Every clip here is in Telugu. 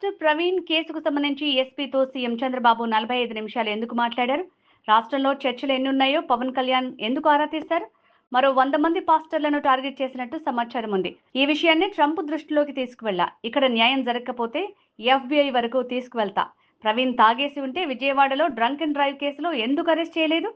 పాస్టర్ ప్రవీణ్ కేసుకు సంబంధించి ఎస్పీతో సీఎం చంద్రబాబు 45 నిమిషాలు ఎందుకు మాట్లాడారు? రాష్ట్రంలో చర్చలు ఎన్నున్నాయో పవన్ కళ్యాణ్ ఎందుకు ఆరా తీశారు? మరో 100 మంది పాస్టర్లను టార్గెట్ చేసినట్టు సమాచారం ఉంది. ఈ విషయాన్ని ట్రంప్ దృష్టిలోకి తీసుకువెళ్లా. ఇక్కడ న్యాయం జరగకపోతే FBI వరకు తీసుకువెళ్తా. ప్రవీణ్ తాగేసి ఉంటే విజయవాడలో డ్రంక్ అండ్ డ్రైవ్ కేసులో ఎందుకు అరెస్ట్ చేయలేదు?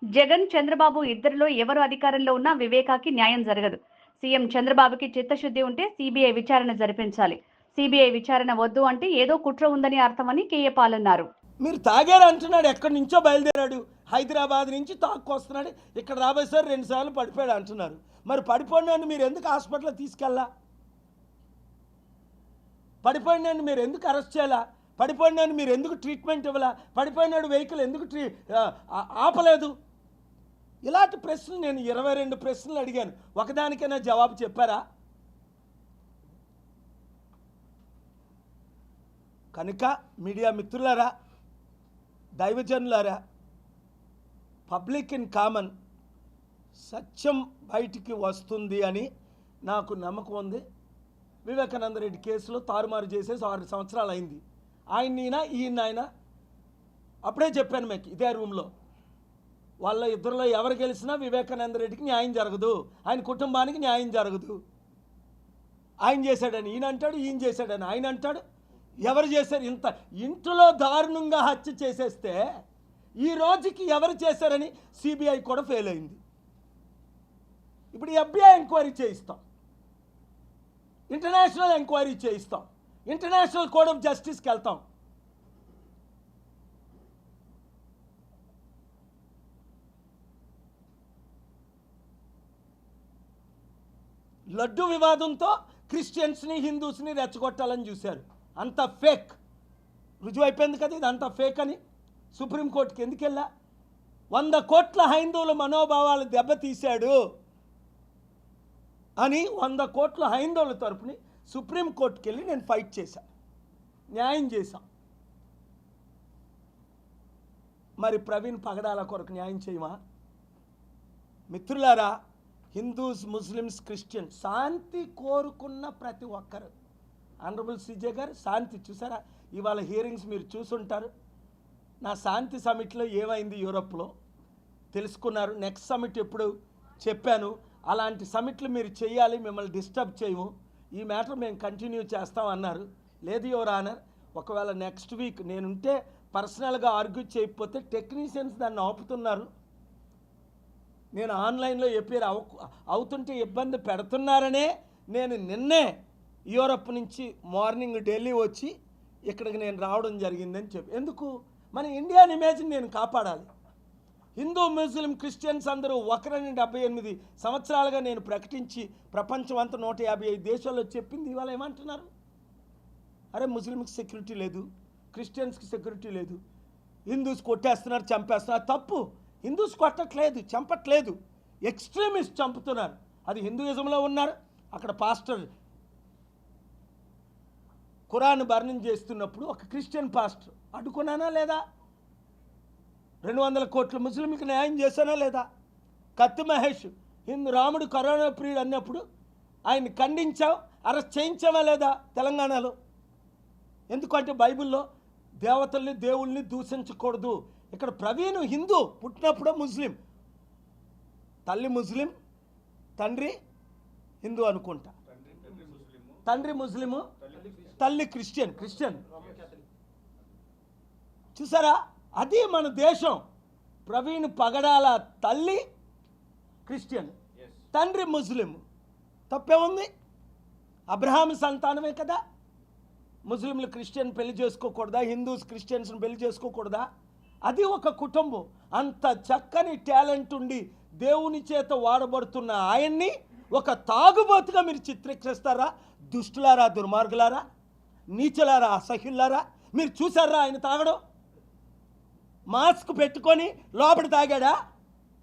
జగన్, చంద్రబాబు ఇద్దరిలో ఎవరు అధికారంలో ఉన్నా వివేకాకి న్యాయం జరగదు. సీఎం చంద్రబాబుకి చిత్తశుద్ధి ఉంటే సిబిఐ విచారణ జరిపించాలి. సిబిఐ విచారణ వద్దు అంటే ఏదో కుట్ర ఉందని అర్థమని కేఏ పాల్ అన్నారు. మీరు తాగారు అంటున్నాడు, ఎక్కడి నుంచో బయలుదేరాడు, హైదరాబాద్ నుంచి తాక్కొస్తున్నాడు, ఇక్కడ రాబోయే సార్ 2 సార్లు పడిపోయాడు అంటున్నారు. మరి పడిపోయినాన్ని మీరు ఎందుకు హాస్పిటల్లో తీసుకెళ్ళా? పడిపోయినాన్ని మీరు ఎందుకు అరెస్ట్ చేయాలా? పడిపోయినాన్ని మీరు ఎందుకు ట్రీట్మెంట్ ఇవ్వాలా? పడిపోయినాడు వెహికల్ ఎందుకు ఆపలేదు? ఇలాంటి ప్రశ్నలు నేను 22 ప్రశ్నలు అడిగాను. ఒకదానికైనా జవాబు చెప్పారా? కనుక మీడియా మిత్రులారా, దైవజనులారా, పబ్లిక్ ఇన్ కామన్ సత్యం బయటికి వస్తుంది అని నాకు నమ్మకం ఉంది. వివేకానంద రెడ్డి కేసులో తారుమారు చేసేసి 6 సంవత్సరాలు అయింది. ఈయన అప్పుడే చెప్పాను మీకు ఇదే రూమ్లో, వాళ్ళ ఇద్దరిలో ఎవరు గెలిచినా వివేకానంద రెడ్డికి న్యాయం జరగదు, ఆయన కుటుంబానికి న్యాయం జరగదు. ఆయన చేశాడని ఈయన అంటాడు, ఈయన చేశాడని ఆయన అంటాడు. ఎవరు చేశారు? ఇంట్లో దారుణంగా హత్య చేసేస్తే ఈ రోజుకి ఎవరు చేశారని సిబిఐ కూడా ఫెయిల్ అయింది. ఇప్పుడు FBI ఎంక్వైరీ చేయిస్తాం, ఇంటర్నేషనల్ ఎంక్వైరీ చేయిస్తాం, ఇంటర్నేషనల్ కోర్ట్ ఆఫ్ జస్టిస్కి వెళ్తాం. లడ్డు వివాదంతో క్రిస్టియన్స్ని, హిందూస్ని రెచ్చగొట్టాలని చూశారు. అంత ఫేక్ రుజువు అయిపోయింది కదా, ఇది అంత ఫేక్ అని. సుప్రీంకోర్టుకి ఎందుకు వెళ్ళా? 100 కోట్ల హైందవుల మనోభావాలు దెబ్బతీశాడు అని 100 కోట్ల హైందవుల తరపుని సుప్రీంకోర్టుకి వెళ్ళి నేను ఫైట్ చేశాను, న్యాయం చేశాం. మరి ప్రవీణ్ పగడాల కొరకు న్యాయం చేయమా? మిత్రులారా, హిందూస్, ముస్లిమ్స్, క్రిస్టియన్ శాంతి కోరుకున్న ప్రతి ఒక్కరు, ఆనరబుల్ సిజే గారు శాంతి చూసారా? ఇవాళ హియరింగ్స్ మీరు చూసుంటారు. నా శాంతి సమిట్లో ఏమైంది యూరోప్లో తెలుసుకున్నారు. నెక్స్ట్ సమిట్ ఎప్పుడు చెప్పాను, అలాంటి సమిట్లు మీరు చేయాలి, మిమ్మల్ని డిస్టర్బ్ చేయము, ఈ మ్యాటర్ మేము కంటిన్యూ చేస్తామన్నారు. లేదు యువర్ ఆనర్, ఒకవేళ నెక్స్ట్ వీక్ నేనుంటే పర్సనల్గా ఆర్గ్యూ చేయకపోతే టెక్నీషియన్స్ దాన్ని ఆపుతున్నారు. నేను ఆన్లైన్లో ఎపియర్ అవుతుంటే ఇబ్బంది పెడుతున్నారనే నేను నిన్నే యూరప్ నుంచి మార్నింగ్ ఢిల్లీ వచ్చి ఇక్కడికి నేను రావడం జరిగిందని చెప్పి. ఎందుకు? మన ఇండియన్ ఇమేజ్ని నేను కాపాడాలి. హిందూ, ముస్లిం, క్రిస్టియన్స్ అందరూ ఒకరని 78 సంవత్సరాలుగా నేను ప్రకటించి ప్రపంచం అంతా 155 దేశాల్లో చెప్పింది. ఇవాళ ఏమంటున్నారు? అరే ముస్లింకి సెక్యూరిటీ లేదు, క్రిస్టియన్స్కి సెక్యూరిటీ లేదు, హిందూస్ కొట్టేస్తున్నారు, చంపేస్తున్నారు. తప్పు, హిందూస్ కొట్టట్లేదు, చంపట్లేదు, ఎక్స్ట్రీమిస్ట్ చంపుతున్నారు. అది హిందూయిజంలో ఉన్నారు. అక్కడ పాస్టర్ ఖురాన్ బర్నింగ్ చేస్తున్నప్పుడు ఒక క్రిస్టియన్ పాస్టర్ అడ్డుకున్నానా లేదా? 200 కోట్ల ముస్లింకి న్యాయం చేశానా లేదా? కత్తి మహేష్ రాముడు కరోనా ప్రియుడు అన్నప్పుడు ఆయన్ని ఖండించాం, అరెస్ట్ చేయించామా లేదా తెలంగాణలో? ఎందుకంటే బైబిల్లో దేవతల్ని, దేవుల్ని దూషించకూడదు. ఇక్కడ ప్రవీణ్ హిందూ, పుట్టినప్పుడే ముస్లిం, తల్లి ముస్లిం, తండ్రి హిందూ అనుకుంటా, తండ్రి ముస్లిము, తల్లి క్రిస్టియన్. చూసారా? అది మన దేశం. ప్రవీణ్ పగడాల తల్లి క్రిస్టియన్, తండ్రి ముస్లిం. తప్పే ఉంది? అబ్రహాం సంతానమే కదా. ముస్లింలు క్రిస్టియన్ పెళ్లి చేసుకోకూడదా? హిందూస్ క్రిస్టియన్స్ని పెళ్లి చేసుకోకూడదా? అది ఒక కుటుంబం. అంత చక్కని టాలెంట్ ఉండి దేవుని చేత వాడబడుతున్న ఆయన్ని ఒక తాగుబోతుగా మీరు చిత్రీకరిస్తారా? దుష్టులారా, దుర్మార్గులారా, నీచలారా, అసహ్యులారా, మీరు చూసారా ఆయన తాగడం? మాస్క్ పెట్టుకొని లోపల తాగాడా?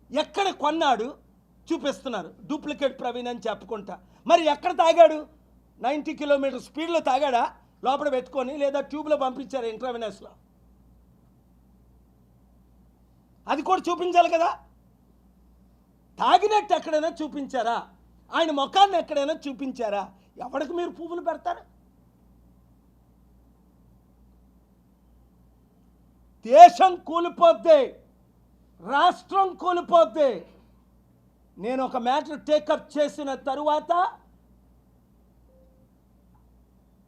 ఎక్కడ కొన్నాడు? చూపిస్తున్నారు డూప్లికేట్ ప్రవీణ్ అని చెప్పుకుంటా. మరి ఎక్కడ తాగాడు? 90 కిలోమీటర్ స్పీడ్లో తాగాడా లోపల పెట్టుకొని, లేదా ట్యూబ్లో పంపించారు ఇంట్రావెనస్లో? అది కూడా చూపించాలి కదా. తాగినట్టు ఎక్కడైనా చూపించారా? ఆయన ముఖాన్ని ఎక్కడైనా చూపించారా? ఎవరికి మీరు పువ్వులు పెడతారు? దేశం కూలిపోద్ది, రాష్ట్రం కూలిపోద్ది. నేను ఒక మ్యాటర్ టేకప్ చేసిన తరువాత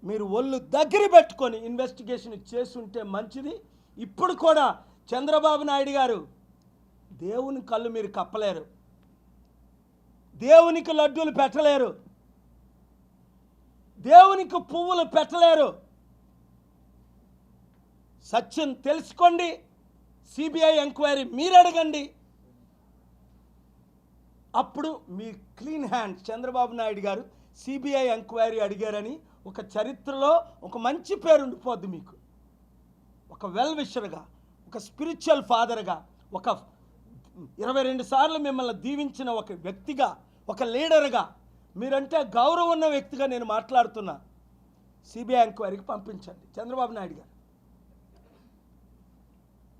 మీరు ఒళ్ళు దగ్గర పెట్టుకొని ఇన్వెస్టిగేషన్ చేసుంటే మంచిది. ఇప్పుడు కూడా చంద్రబాబు నాయుడు గారు, దేవుని కళ్ళు మీరు కప్పలేరు, దేవునికి లడ్డూలు పెట్టలేరు, దేవునికి పువ్వులు పెట్టలేరు. సత్యం తెలుసుకోండి. సిబిఐ ఎంక్వైరీ మీరు అడగండి. అప్పుడు మీ క్లీన్ హ్యాండ్. చంద్రబాబు నాయుడు గారు సిబిఐ ఎంక్వైరీ అడిగారని ఒక చరిత్రలో ఒక మంచి పేరు ఉండిపోద్ది మీకు. ఒక వెల్ విషర్గా, ఒక స్పిరిచువల్ ఫాదర్గా, ఒక 22 సార్లు మిమ్మల్ని దీవించిన ఒక వ్యక్తిగా, ఒక లీడర్గా, మీరంటే గౌరవం ఉన్న వ్యక్తిగా నేను మాట్లాడుతున్నా. సిబిఐ ఎంక్వైరీకి పంపించండి చంద్రబాబు నాయుడు గారు.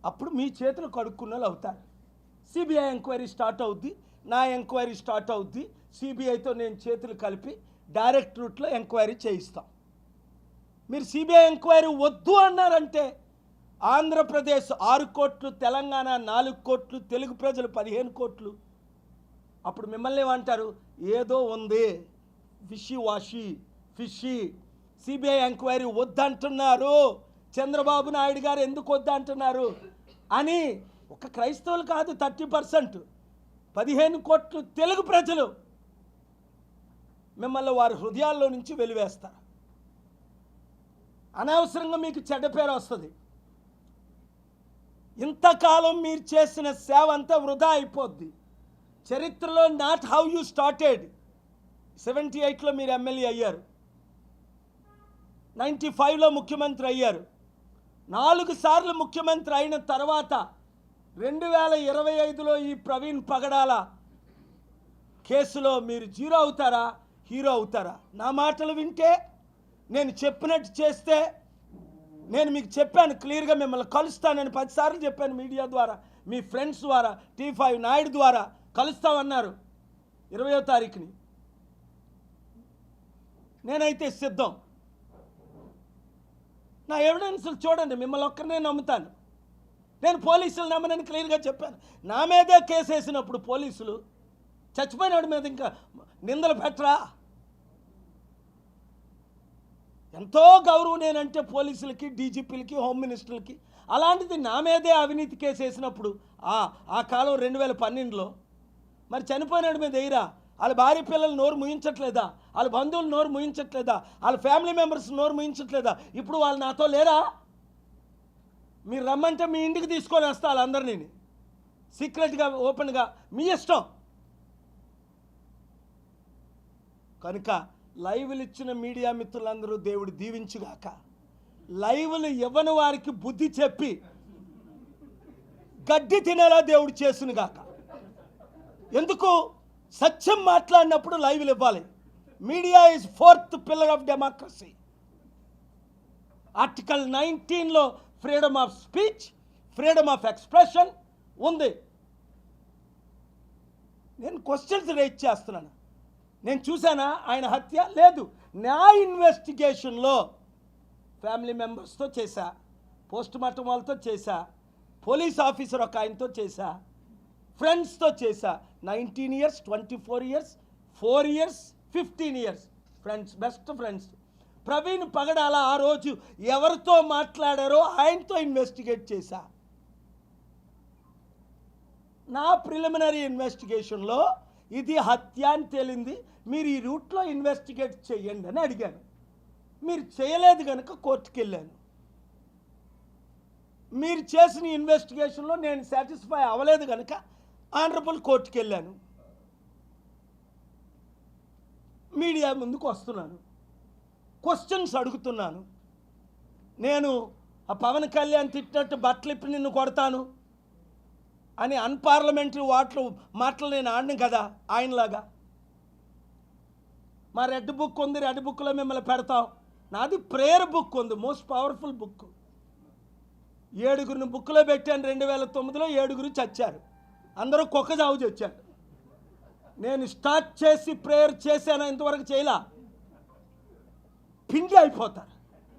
అప్పుడు మీ చేతులు కడుక్కున్న వాళ్ళు అవుతారు. సిబిఐ ఎంక్వైరీ స్టార్ట్ అవుద్ది, నా ఎంక్వైరీ స్టార్ట్ అవుద్ది. సిబిఐతో నేను చేతులు కలిపి డైరెక్ట్ రూట్లో ఎంక్వైరీ చేయిస్తాం. మీరు సిబిఐ ఎంక్వైరీ వద్దు అన్నారంటే ఆంధ్రప్రదేశ్ 6 కోట్లు, తెలంగాణ 4 కోట్లు, తెలుగు ప్రజలు 15 కోట్లు. అప్పుడు మిమ్మల్ని ఏమంటారు? ఏదో ఉంది, విషి వాషి ఫిషి. సిబిఐ ఎంక్వైరీ వద్దంటున్నారు, చంద్రబాబు నాయుడు గారు ఎందుకు వద్దంటున్నారు అని ఒక క్రైస్తవులు కాదు, 30%, 15 కోట్లు తెలుగు ప్రజలు మిమ్మల్ని వారి హృదయాల్లో నుంచి వెలివేస్తారు. అనవసరంగా మీకు చెడ్డ పేరు వస్తుంది. ఇంతకాలం మీరు చేసిన సేవ అంతా వృధా అయిపోద్ది. చరిత్రలో నాట్ హౌ యూ స్టార్టెడ్. 78లో మీరు ఎమ్మెల్యే అయ్యారు, 95లో ముఖ్యమంత్రి అయ్యారు. 4 సార్లు ముఖ్యమంత్రి అయిన తర్వాత 2025లో ఈ ప్రవీణ్ పగడాల కేసులో మీరు జీరో అవుతారా, హీరో అవుతారా? నా మాటలు వింటే, నేను చెప్పినట్టు చేస్తే, నేను మీకు చెప్పాను క్లియర్గా, మిమ్మల్ని కలుస్తానని 10 సార్లు చెప్పాను మీడియా ద్వారా, మీ ఫ్రెండ్స్ ద్వారా, T5 నాయుడు ద్వారా కలుస్తామన్నారు 20వ తారీఖుని. నేనైతే సిద్ధం. నా ఎవిడెన్స్లు చూడండి, మిమ్మల్ని ఒక్కరినే నమ్ముతాను. నేను పోలీసులు నమ్మనని క్లియర్గా చెప్పాను. నా మీదే కేసు వేసినప్పుడు పోలీసులు చచ్చిపోయినవాడి మీద ఇంకా నిందలు పెట్టరా? ఎంతో గౌరవం నేనంటే పోలీసులకి, డీజీపీలకి, హోమ్ మినిస్టర్లకి. అలాంటిది నా మీదే అవినీతి కేసు వేసినప్పుడు ఆ కాలం 2012లో మరి చనిపోయినాడు మీద వేయరా? వాళ్ళ భార్య పిల్లలు నోరు ముయించట్లేదా? వాళ్ళ బంధువులు నోరు ముయించట్లేదా? వాళ్ళ ఫ్యామిలీ మెంబర్స్ నోరు ముయించట్లేదా? ఇప్పుడు వాళ్ళు నాతో లేరా? మీరు రమ్మంటే మీ ఇంటికి తీసుకొని వస్తా వాళ్ళందరినీ, సీక్రెట్గా, ఓపెన్గా, మీ ఇష్టం. కనుక లైవ్లు ఇచ్చిన మీడియా మిత్రులందరూ దేవుడు దీవించుగాక. లైవ్లు ఇవ్వని వారికి బుద్ధి చెప్పి గడ్డి తినేలా దేవుడు చేసునుగాక. ఎందుకు? సత్యం మాట్లాడినప్పుడు లైవ్లు ఇవ్వాలి. Media is 4th pillar of democracy. Article 19లో freedom of speech, freedom of expression ఉంది. నేను క్వశ్చన్స్ రేజ్ చేస్తున్నాను. నేను చూసానా ఆయన హత్య? లేదు. నా ఇన్వెస్టిగేషన్లో ఫ్యామిలీ మెంబర్స్తో చేశా, పోస్ట్ మార్టం వాళ్ళతో చేశా, పోలీస్ ఆఫీసర్ ఒక ఆయనతో చేశా, ఫ్రెండ్స్తో చేశా. 19 years, 24 years, 4 years, 15 years friends, best friends. Praveen Pagadala ఆ రోజు ఎవరితో మాట్లాడారో ఆయనతో ఇన్వెస్టిగేట్ చేశా. నా ప్రిలిమినరీ ఇన్వెస్టిగేషన్లో ఇది హత్య అని తేలింది, మీరు ఈ రూట్లో ఇన్వెస్టిగేట్ చేయండి అని అడిగాను. మీరు చేయలేదు కనుక కోర్టుకు వెళ్ళాను. మీరు చేసిన ఇన్వెస్టిగేషన్లో నేను సాటిస్ఫై అవ్వలేదు కనుక ఆనరబుల్ కోర్టుకు వెళ్ళాను. మీడియా ముందుకు వస్తున్నాను, క్వశ్చన్స్ అడుగుతున్నాను. నేను ఆ పవన్ కళ్యాణ్ తిట్టినట్టు బట్టలు ఇప్పి నిన్ను కొడతాను అని అన్పార్లమెంటరీ మాటలు నేను ఆడిను కదా ఆయనలాగా. మా రెడ్ బుక్ ఉంది, రెడ్ బుక్లో మిమ్మల్ని పెడతాం. నాది ప్రేయర్ బుక్ ఉంది, మోస్ట్ పవర్ఫుల్ బుక్. 7గురిని బుక్లో పెట్టాను. 2009లో 7గురు చచ్చారు, అందరూ కుక్క చావు చచ్చారు. నేను స్టార్ట్ చేసి ప్రేయర్ చేశాను, ఇంతవరకు చేయలా. పిండి అయిపోతారు,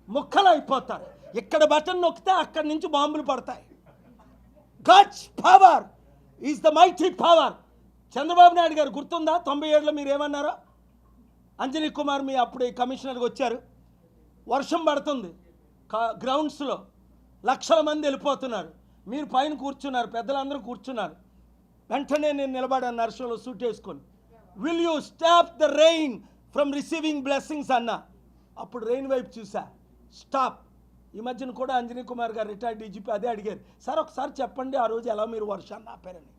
ముక్కలు అయిపోతారు. ఇక్కడ బటన్ నొక్కితే అక్కడి నుంచి బాంబులు పడతాయి. Guts power is the mighty power. Chandrababu Naidu గారు గుర్తుందా 97లో మీరు ఏమన్నారో? అంజనీ కుమార్ మీ అప్పుడు కమిషనర్గా వచ్చారు, వర్షం పడుతుంది గ్రౌండ్స్లో, లక్షల మంది వెళ్ళిపోతున్నారు, మీరు పైన కూర్చున్నారు, పెద్దలందరూ కూర్చున్నారు. వెంటనే నేను నిలబడాను నర్సంలో సూట్ వేసుకొని, will you stop the rain from receiving blessings అన్న. అప్పుడు రెయిన్ వైపు చూసా, స్టాప్. ఈ మధ్యన కూడా అంజనీ కుమార్ గారు రిటైర్డ్ డీజీపీ అదే అడిగారు, సార్ ఒకసారి చెప్పండి ఆ రోజు ఎలా మీరు వర్షాన్ని ఆపారని.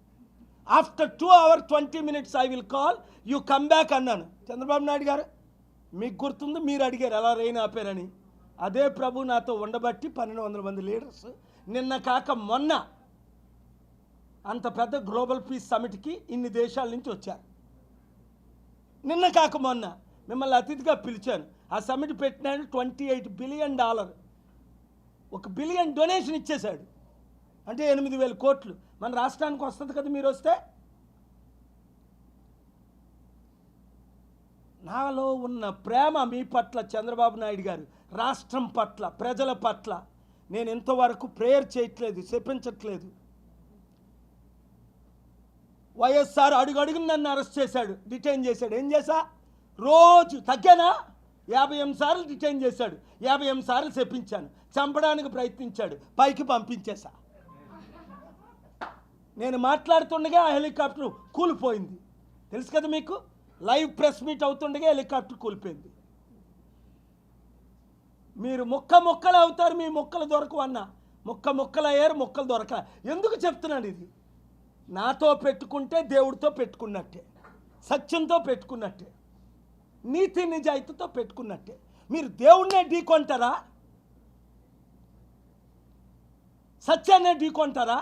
After 2 hours 20 minutes I will call you come back అన్నాను. చంద్రబాబు నాయుడు గారు మీకు గుర్తుంది, మీరు అడిగారు ఎలా రెయిన్ ఆపారని. అదే ప్రభు నాతో ఉండబట్టి 1200 మంది లీడర్స్ నిన్న కాక మొన్న అంత పెద్ద గ్లోబల్ పీస్ సమిట్కి ఇన్ని దేశాల నుంచి వచ్చారు. నిన్న కాక మొన్న మిమ్మల్ని అతిథిగా పిలిచాను. ఆ సమిట్ పెట్టినాడు $28 billion, $1 billion డొనేషన్ ఇచ్చేశాడు. అంటే 8,000 కోట్లు మన రాష్ట్రానికి వస్తుంది కదా మీరు వస్తే. నాలో ఉన్న ప్రేమ మీ పట్ల చంద్రబాబు నాయుడు గారు, రాష్ట్రం పట్ల, ప్రజల పట్ల నేను ఇంతవరకు ప్రేయర్ చేయట్లేదు, చెప్పించట్లేదు. వైఎస్ఆర్ అడుగడుగున నన్ను అరెస్ట్ చేశాడు, డిటైన్ చేశాడు. ఏం చేశా? రోజు తగ్గానా? 58 సార్లు డిటైన్ చేశాడు, 58 సార్లు చెప్పించాను. చంపడానికి ప్రయత్నించాడు, పైకి పంపించేశా. నేను మాట్లాడుతుండగా ఆ హెలికాప్టర్ కూలిపోయింది, తెలుసు కదా మీకు. లైవ్ ప్రెస్ మీట్ అవుతుండగా హెలికాప్టర్ కూలిపోయింది. మీరు ముక్కలు అవుతారు, మీ ముక్కలు దొరకవు అన్న. ముక్కలు అయ్యారు, ముక్కలు దొరక. ఎందుకు చెప్తున్నాను ఇది? నాతో పెట్టుకుంటే దేవుడితో పెట్టుకున్నట్టే, సత్యంతో పెట్టుకున్నట్టే, నీతి నిజాయితీతో పెట్టుకున్నట్టే. మీరు దేవుణ్ణే ఢీకొంటారా? సత్యాన్నే ఢీకొంటారా?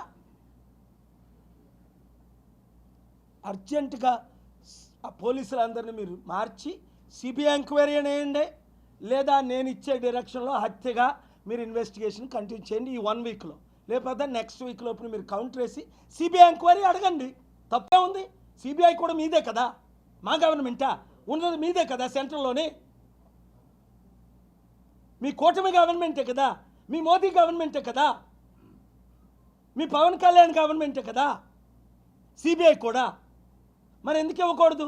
అర్జెంటుగా ఆ పోలీసులందరినీ మీరు మార్చి సిబిఐ ఎంక్వైరీ వేయండి, లేదా నేను ఇచ్చే డైరెక్షన్లో హత్యగా మీరు ఇన్వెస్టిగేషన్ కంటిన్యూ చేయండి ఈ 1 వీక్లో. లేకపోతే నెక్స్ట్ వీక్ లోపల మీరు కౌంటర్ వేసి సిబిఐ ఎంక్వైరీ అడగండి, తప్పే ఉంది. సిబిఐ కూడా మీదే కదా, మా గవర్నమెంటా? ఉన్నది మీదే కదా, సెంట్రల్లోనే మీ కూటమి గవర్నమెంటే కదా, మీ మోదీ గవర్నమెంటే కదా, మీ పవన్ కళ్యాణ్ గవర్నమెంటే కదా సిబిఐ కూడా. మరి ఎందుకు ఇవ్వకూడదు?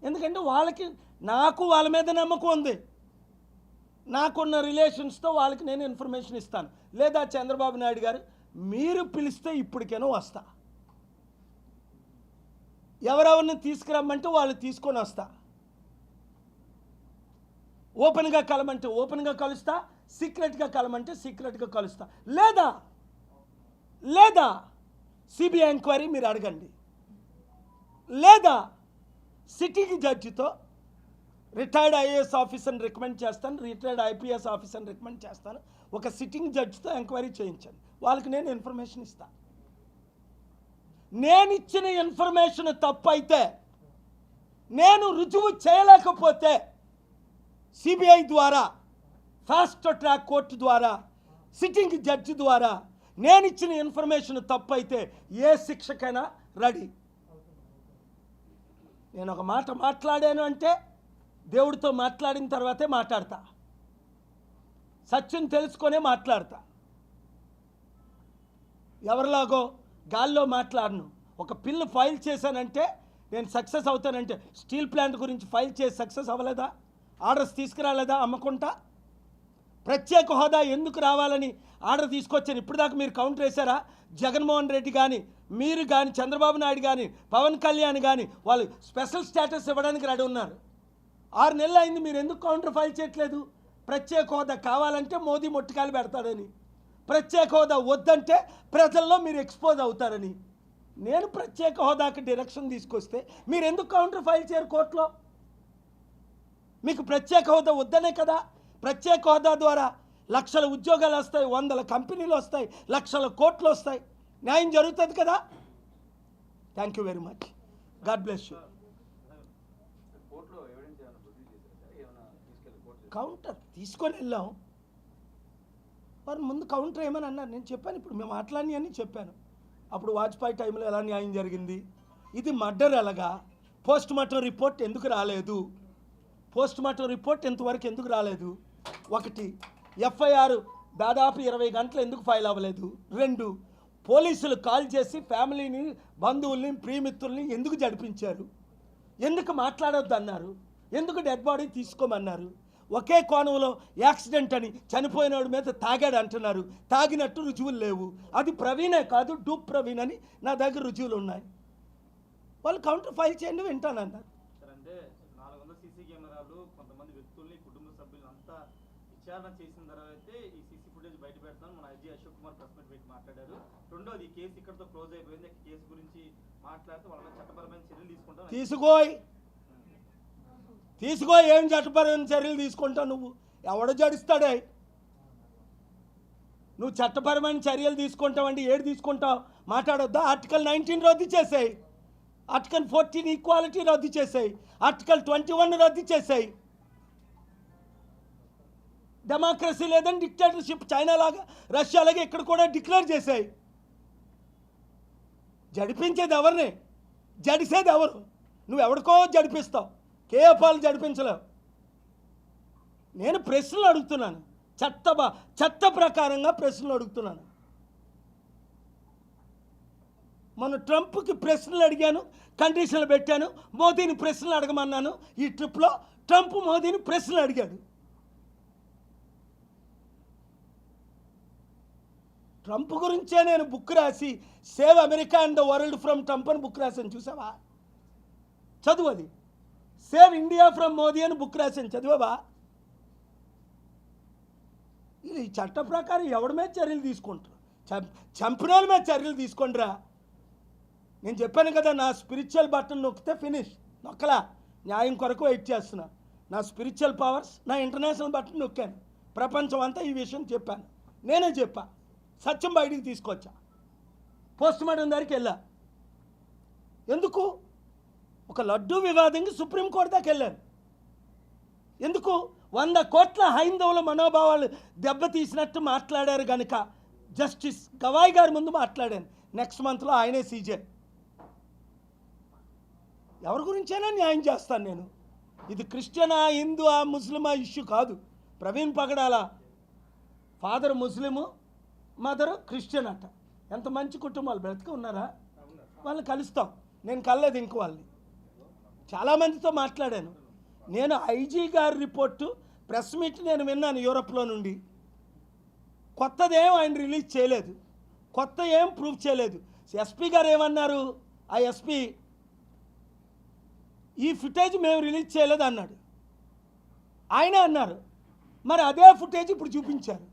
ఎందుకంటే వాళ్ళకి, నాకు వాళ్ళ మీద నమ్మకం ఉంది, నాకున్న రిలేషన్స్తో వాళ్ళకి నేను ఇన్ఫర్మేషన్ ఇస్తాను. లేదా చంద్రబాబు నాయుడు గారు మీరు పిలిస్తే ఇప్పటికేనో వస్తా, ఎవరెవరిని తీసుకురమ్మంటే వాళ్ళు తీసుకొని వస్తా. ఓపెన్గా కలమంటే ఓపెన్గా కలుస్తా, సీక్రెట్గా కలమంటే సీక్రెట్గా కలుస్తా. లేదా సిబిఐ ఎంక్వైరీ మీరు అడగండి, లేదా సిట్టింగ్ జడ్జితో రిటైర్డ్ ఐఏఎస్ ఆఫీసర్ని రికమెండ్ చేస్తాను, రిటైర్డ్ ఐపీఎస్ ఆఫీసర్ని రికమెండ్ చేస్తాను. ఒక సిట్టింగ్ జడ్జితో ఎంక్వైరీ చేయించండి, వాళ్ళకి నేను ఇన్ఫర్మేషన్ ఇస్తాను. నేను ఇచ్చిన ఇన్ఫర్మేషన్ తప్పు అయితే, నేను రుజువు చేయలేకపోతే సిబిఐ ద్వారా, ఫాస్ట్ ట్రాక్ కోర్టు ద్వారా, సిట్టింగ్ జడ్జి ద్వారా నేను ఇచ్చిన ఇన్ఫర్మేషన్ తప్పు అయితే ఏ శిక్షకైనా రెడీ. నేను ఒక మాట మాట్లాడాను అంటే దేవుడితో మాట్లాడిన తర్వాతే మాట్లాడతా, సత్యం తెలుసుకొనే మాట్లాడతా. ఎవరిలాగో గాల్లో మాట్లాడను. ఒక బిల్లు ఫైల్ చేశానంటే నేను సక్సెస్ అవుతానంటే, స్టీల్ ప్లాంట్ గురించి ఫైల్ చేసి సక్సెస్ అవ్వలేదా? ఆర్డర్స్ తీసుకురాలేదా? అమ్మకుంటా. ప్రత్యేక హోదా ఎందుకు రావాలని ఆర్డర్ తీసుకొచ్చాను, ఇప్పుడు దాకా మీరు కౌంటర్ వేశారా? జగన్మోహన్ రెడ్డి కానీ, మీరు కానీ, చంద్రబాబు నాయుడు కానీ, పవన్ కళ్యాణ్ కానీ వాళ్ళు స్పెషల్ స్టేటస్ ఇవ్వడానికి రెడీ ఉన్నారు. 6 నెలలు అయింది, మీరు ఎందుకు కౌంటర్ ఫైల్ చేయట్లేదు? ప్రత్యేక హోదా కావాలంటే మోదీ మొట్టికాయలు పెడతాడని, ప్రత్యేక హోదా వద్దంటే ప్రజల్లో మీరు ఎక్స్పోజ్ అవుతారని. నేను ప్రత్యేక హోదాకి డైరెక్షన్ తీసుకొస్తే మీరు ఎందుకు కౌంటర్ ఫైల్ చేయరు కోర్టులో? మీకు ప్రత్యేక హోదా వద్దనే కదా. ప్రత్యేక హోదా ద్వారా లక్షల ఉద్యోగాలు వస్తాయి, 100 కంపెనీలు వస్తాయి, లక్షల కోట్లు వస్తాయి, న్యాయం జరుగుతుంది కదా. Thank you very much, God bless you. Counter తీసుకొని వెళ్ళాం, వారు ముందు కౌంటర్ ఏమని అన్నారు, నేను చెప్పాను. ఇప్పుడు మేము మాట్లాడి అని చెప్పాను. అప్పుడు వాజ్పేయి టైంలో ఎలా న్యాయం జరిగింది, ఇది మర్డర్ ఎలాగా, పోస్ట్ మార్టం రిపోర్ట్ ఎందుకు రాలేదు, పోస్ట్ మార్టం రిపోర్ట్ ఇంతవరకు ఎందుకు రాలేదు, ఒకటి, ఎఫ్ఐఆర్ దాదాపు 20 గంటలు ఎందుకు ఫైల్ అవ్వలేదు? 2, పోలీసులు కాల్ చేసి ఫ్యామిలీని, బంధువుల్ని, ప్రియమిత్రుల్ని ఎందుకు జడిపించారు? ఎందుకు మాట్లాడొద్దు అన్నారు? ఎందుకు డెడ్ బాడీ తీసుకోమన్నారు? ఒకే కోణంలో యాక్సిడెంట్ అని చనిపోయినోడి మీద తాగాడు అంటున్నారు. తాగినట్టు రుజువులు లేవు. అది ప్రవీణే కాదు, డూప్ ప్రవీణ్ అని నా దగ్గర రుజువులు ఉన్నాయి. వాళ్ళు కౌంటర్ ఫైల్ చేయండి, వింటానన్నారు. అంటే 400 సీసీ కెమెరాలు, కొంతమంది వ్యక్తుల్ని, కుటుంబ సభ్యులను అంతా విచారణ చేసిన తర్వాతే ఈ సీసీ ఫుటేజ్ బయట పెడతాను మన IG Ashok Kumar press meet పెట్టి మాట్లాడారు. రెండోది, ఈ కేసు ఇక్కడతో క్లోజ్ అయిపోయింది. కేసు గురించి మాట్లాడితే వాళ్ళ చట్టపరమైన చర్యలు తీసుకుంటాం. తీసుకో, ఏం చట్టపరమైన చర్యలు తీసుకుంటావు? నువ్వు ఎవడో జడిస్తాడే? నువ్వు చట్టపరమైన చర్యలు తీసుకుంటావండి, ఏడు తీసుకుంటావు? మాట్లాడొద్దా? ఆర్టికల్ 19 రద్దు చేసాయి, ఆర్టికల్ 14 ఈక్వాలిటీ రద్దు చేసాయి, ఆర్టికల్ 21 రద్దు చేసాయి. డెమోక్రసీ లేదని డిక్టేటర్షిప్ చైనా లాగా, రష్యా లాగా ఇక్కడ కూడా డిక్లేర్ చేశాయి. జడిపించేది ఎవరిని? జడిసేది ఎవరు? నువ్వు ఎవరికో జడిపిస్తావు, కేపాలు జడిపించలేవు. నేను ప్రశ్నలు అడుగుతున్నాను, చట్ట ప్రకారంగా ప్రశ్నలు అడుగుతున్నాను. మన ట్రంప్కి ప్రశ్నలు అడిగాను, కండిషన్లు పెట్టాను. మోదీని ప్రశ్నలు అడగమన్నాను. ఈ ట్రిప్లో ట్రంప్ మోదీని ప్రశ్నలు అడిగాడు. ట్రంప్ గురించే నేను బుక్ రాసి save America and the world from Trump అని బుక్ రాశాను, చూసావా? చదువు. అది సేవ్ ఇండియా ఫ్రమ్ మోదీ అని బుక్ రాశాను, చదివావా? ఇది చట్ట ప్రకారం ఎవడి మీద చర్యలు తీసుకుంటారు? చంపిన వాళ్ళ మీద చర్యలు తీసుకుంటారా? నేను చెప్పాను కదా, నా స్పిరిచువల్ బటన్ నొక్కితే ఫినిష్. నొక్కలా, న్యాయం కొరకు వెయిట్ చేస్తున్నా. నా స్పిరిచువల్ పవర్స్, నా ఇంటర్నేషనల్ బటన్ నొక్కాను. ప్రపంచం అంతా ఈ విషయం చెప్పాను. నేనే చెప్పా, సత్యం బయటికి తీసుకొచ్చా. పోస్ట్ మార్టం దగ్గరికి వెళ్ళా. ఎందుకు? ఒక లడ్డూ వివాదంగా సుప్రీంకోర్టు దాకా వెళ్ళాను. ఎందుకు? 100 కోట్ల హైందవుల మనోభావాలు దెబ్బతీసినట్టు మాట్లాడారు కనుక జస్టిస్ గవాయ్ గారి ముందు మాట్లాడాను. నెక్స్ట్ మంత్లో ఆయనే సీజే. ఎవరి గురించైనా న్యాయం చేస్తాను నేను. ఇది క్రిస్టియనా, హిందువా, ముస్లిమా ఇష్యూ కాదు. ప్రవీణ్ పగడాల ఫాదర్ ముస్లిము, మదర్ క్రిస్టియన్ అట. ఎంత మంచి కుటుంబాలు బ్రతికి ఉన్నారా? వాళ్ళని కలుస్తాం. నేను కలలేదు ఇంక వాళ్ళని. చాలామందితో మాట్లాడాను. నేను ఐజీ గారి రిపోర్టు ప్రెస్ మీట్ నేను విన్నాను యూరోప్లో నుండి. కొత్తదేం ఆయన రిలీజ్ చేయలేదు, కొత్త ఏం ప్రూవ్ చేయలేదు. ఎస్పీ గారు ఏమన్నారు? ఆ ఎస్పీ ఈ ఫుటేజ్ మేము రిలీజ్ చేయలేదు అన్నాడు. ఆయనే అన్నారు. మరి అదే ఫుటేజ్ ఇప్పుడు చూపించారు.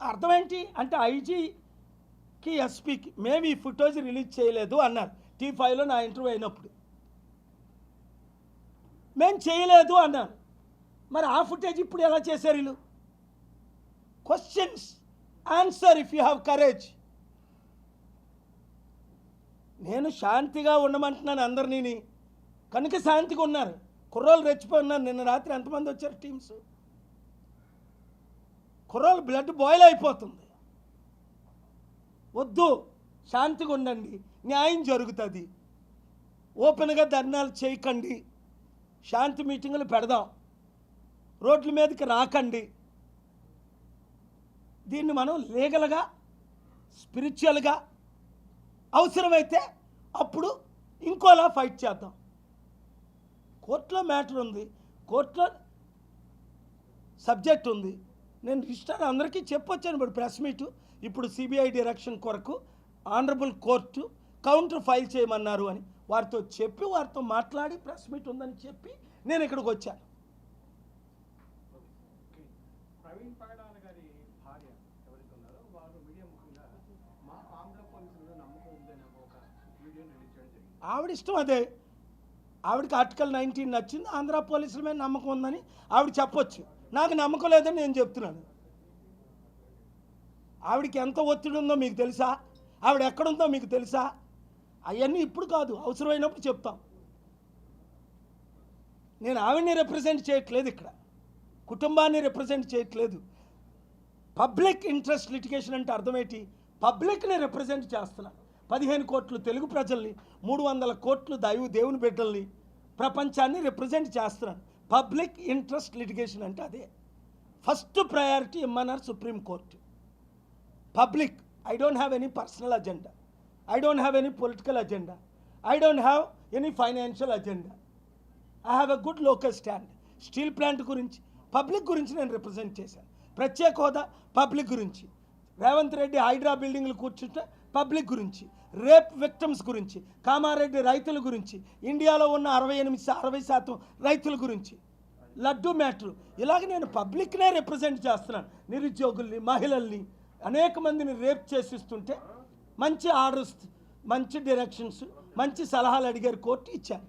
అర్థమేంటి అంటే ఐజీకి, ఎస్పీకి మేము ఈ ఫుటేజ్ రిలీజ్ చేయలేదు అన్నారు. T5లో నా ఇంటర్వ్యూ అయినప్పుడు మేము చేయలేదు అన్నాను. మరి ఆ ఫుటేజ్ ఇప్పుడు ఎలా చేశారు వీళ్ళు? Questions answer if you have courage. నేను శాంతిగా ఉండమంటున్నాను అందరినీ, కనుక శాంతిగా ఉన్నారు. కుర్రోళ్ళు రెచ్చిపోయి ఉన్నారు. నిన్న రాత్రి ఎంతమంది వచ్చారు టీమ్స్? కుర్రోళ్ళు బ్లడ్ బాయిల్ అయిపోతుంది. వద్దు, శాంతిగా ఉండండి, న్యాయం జరుగుతుంది. ఓపెన్గా ధర్నాలు చేయకండి, శాంతి మీటింగులు పెడదాం, రోడ్ల మీదకి రాకండి. దీన్ని మనం లీగల్గా, స్పిరిచువల్గా, అవసరమైతే అప్పుడు ఇంకోలా ఫైట్ చేద్దాం. కోర్టులో మ్యాటర్ ఉంది, కోర్టులో సబ్జెక్ట్ ఉంది. నేను రిజిస్టర్ అందరికీ చెప్పొచ్చాను. ఇప్పుడు ప్రెస్ మీటు, ఇప్పుడు సిబిఐ డైరెక్షన్ కొరకు ఆనరబుల్ కోర్టు కౌంటర్ ఫైల్ చేయమన్నారు అని వారితో చెప్పి, వారితో మాట్లాడి ప్రెస్ మీట్ ఉందని చెప్పి నేను ఇక్కడికి వచ్చాను. ప్రవీణ్ పగడాల గారి భార్య ఎవరైతే ఉన్నారో వారు మీడియా ముఖ్యంగా మా ఆంధ్ర పోలీసులు నమ్మకం ఉందని ఒక వీడియోని రిలీజ్ చేయడం జరిగింది. ఆవిడ ఇష్టం అదే. ఆవిడకి ఆర్టికల్ 19 నచ్చింది, ఆంధ్ర పోలీసుల మీద నమ్మకం ఉందని ఆవిడ చెప్పొచ్చు. నాకు నమ్మకం లేదని నేను చెప్తున్నాను. ఆవిడకి ఎంత ఒత్తిడి ఉందో మీకు తెలుసా? ఆవిడ ఎక్కడుందో మీకు తెలుసా? అవన్నీ ఇప్పుడు కాదు, అవసరమైనప్పుడు చెప్తాం. నేను ఆవిడని రిప్రజెంట్ చేయట్లేదు, ఇక్కడ కుటుంబాన్ని రిప్రజెంట్ చేయట్లేదు. పబ్లిక్ ఇంట్రెస్ట్ లిటిగేషన్ అంటే అర్థమేంటి? పబ్లిక్ని రిప్రజెంట్ చేస్తున్నాను. 15 కోట్లు తెలుగు ప్రజల్ని, 300 కోట్లు దేవుని బిడ్డల్ని, ప్రపంచాన్ని రిప్రజెంట్ చేస్తున్నాను. పబ్లిక్ ఇంట్రెస్ట్ లిటిగేషన్ అంటే అదే. ఫస్ట్ ప్రయారిటీ ఇమ్మన్నారు supreme court. Public, I don't have any personal agenda, I don't have any political agenda, I don't have any financial agenda. I have a good local stand. Steel plant గురించి, పబ్లిక్ గురించి నేను రిప్రజెంట్ చేశాను. ప్రత్యేక హోదా పబ్లిక్ గురించి, రేవంత్ రెడ్డి హైడ్రా బిల్డింగ్లు కూర్చుంటే పబ్లిక్ గురించి, రేప్ విక్టమ్స్ గురించి, కామారెడ్డి రైతుల గురించి, ఇండియాలో ఉన్న 60% రైతుల గురించి, లడ్డు మ్యాటర్, ఇలాగ నేను పబ్లిక్నే రిప్రజెంట్ చేస్తున్నాను. నిరుద్యోగుల్ని, మహిళల్ని, అనేక మందిని రేప్ చేసిస్తుంటే మంచి ఆర్డర్స్, మంచి డైరెక్షన్స్, మంచి సలహాలు అడిగారు, కోర్టు ఇచ్చాను.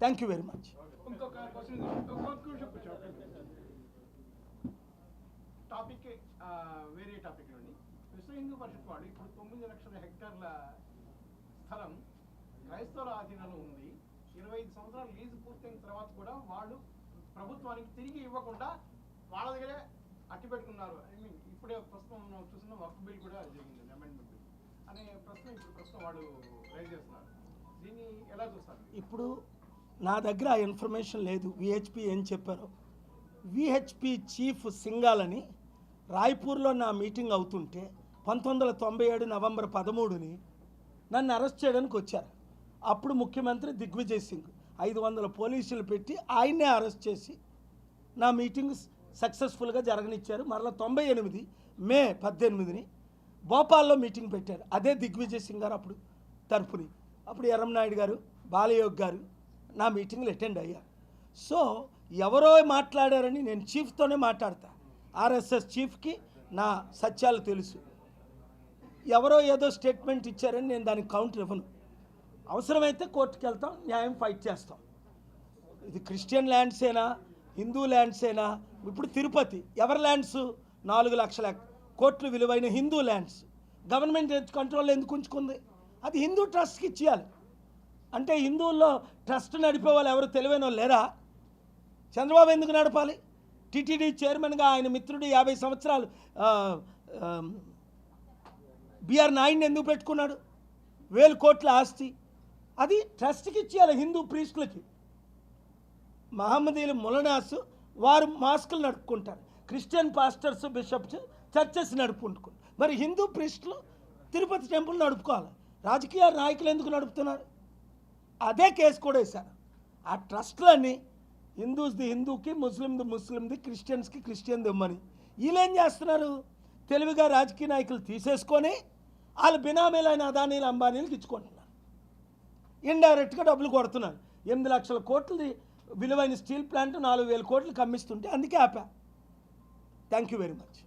Thank you very much. ఇంకొక క్వశ్చన్, టాపిక్ వేరే టాపిక్ నుండి. విశ్వ హిందూ పరిషత్ వాడు ఇప్పుడు 9 లక్షల హెక్టార్ల స్థలం క్రైస్తవుల ఆధీనంలో ఉంది. 25 సంవత్సరాలు లీజు పూర్తయిన తర్వాత కూడా వాళ్ళు ప్రభుత్వానికి తిరిగి ఇవ్వకుండా వాళ్ళ దగ్గరే అట్టి పెట్టుకున్నారు. ఐ మీన్ ఇప్పుడే ప్రస్తుతం చూసిన వక్ఫ్ బిల్ కూడా జరిగింది, అమెండ్మెంట్ బిల్ అనే ప్రశ్న వాళ్ళు రైజ్ చేస్తున్నారు. దీన్ని ఎలా చూస్తారు? ఇప్పుడు నా దగ్గర ఆ ఇన్ఫర్మేషన్ లేదు. విహెచ్పి ఏం చెప్పారో, విహెచ్పి చీఫ్ సింగాలని రాయ్పూర్లో నా మీటింగ్ అవుతుంటే 1997 నవంబర్ 13ని నన్ను అరెస్ట్ చేయడానికి వచ్చారు. అప్పుడు ముఖ్యమంత్రి దిగ్విజయ్ సింగ్ 500 పోలీసులు పెట్టి ఆయన్నే అరెస్ట్ చేసి నా మీటింగ్ సక్సెస్ఫుల్గా జరగనిచ్చారు. మరలా 98 మే 18ని భోపాల్లో మీటింగ్ పెట్టారు. అదే దిగ్విజయ్ సింగ్ గారు అప్పుడు తరపుని, అప్పుడు ఎర్రంనాయుడు గారు, బాలయోగ్ గారు నా మీటింగ్లు అటెండ్ అయ్యారు. సో ఎవరో మాట్లాడారని నేను చీఫ్తోనే మాట్లాడతా. ఆర్ఎస్ఎస్ చీఫ్కి నా సత్యాలు తెలుసు. ఎవరో ఏదో స్టేట్మెంట్ ఇచ్చారని నేను దానికి కౌంటర్ ఇవ్వను. అవసరమైతే కోర్టుకు వెళ్తాం, న్యాయం ఫైట్ చేస్తాం. ఇది క్రిస్టియన్ ల్యాండ్సేనా, హిందూ ల్యాండ్సేనా? ఇప్పుడు తిరుపతి ఎవరి ల్యాండ్స్? 4 లక్షల కోట్లు విలువైన హిందూ ల్యాండ్స్ గవర్నమెంట్ కంట్రోల్లో ఎందుకు ఉంచుకుంది? అది హిందూ ట్రస్ట్కి ఇచ్చేయాలి. అంటే హిందువుల్లో ట్రస్ట్ నడిపే వాళ్ళు ఎవరు తెలివైన వాళ్ళు లేరా? చంద్రబాబు ఎందుకు నడపాలి? టీటీడీ చైర్మన్గా ఆయన మిత్రుడు 50 సంవత్సరాలు బిఆర్ నాయుడిని ఎందుకు పెట్టుకున్నాడు? 1000 కోట్ల ఆస్తి అది ట్రస్ట్కి ఇచ్చేయాలి హిందూ ప్రీస్టులకి. మహమ్మదీలు ములనాసు వారు మాస్కులు నడుపుకుంటారు, క్రిస్టియన్ పాస్టర్స్ బిషప్స్ చర్చెస్ నడుపుకుంటున్నారు. మరి హిందూ ప్రీస్టులు తిరుపతి టెంపుల్ నడుపుకోవాలి. రాజకీయ నాయకులు ఎందుకు నడుపుతున్నారు? అదే కేసు కూడా వేశారు. ఆ ట్రస్ట్లన్నీ హిందూస్ది హిందూకి, ముస్లింది క్రిస్టియన్స్కి క్రిస్టియన్ది ఇమ్మని. వీళ్ళు ఏం చేస్తున్నారు? తెలివిగా రాజకీయ నాయకులు తీసేసుకొని వాళ్ళు బినామీలైన అదానీలు, అంబానీలకు ఇచ్చుకుంటున్నారు. ఇండైరెక్ట్గా డబ్బులు కొడుతున్నారు. 8 లక్షల కోట్లది విలువైన స్టీల్ ప్లాంట్ 4000 కోట్లు కమ్మిస్తుంటే అందుకే ఆపా. Thank you very much.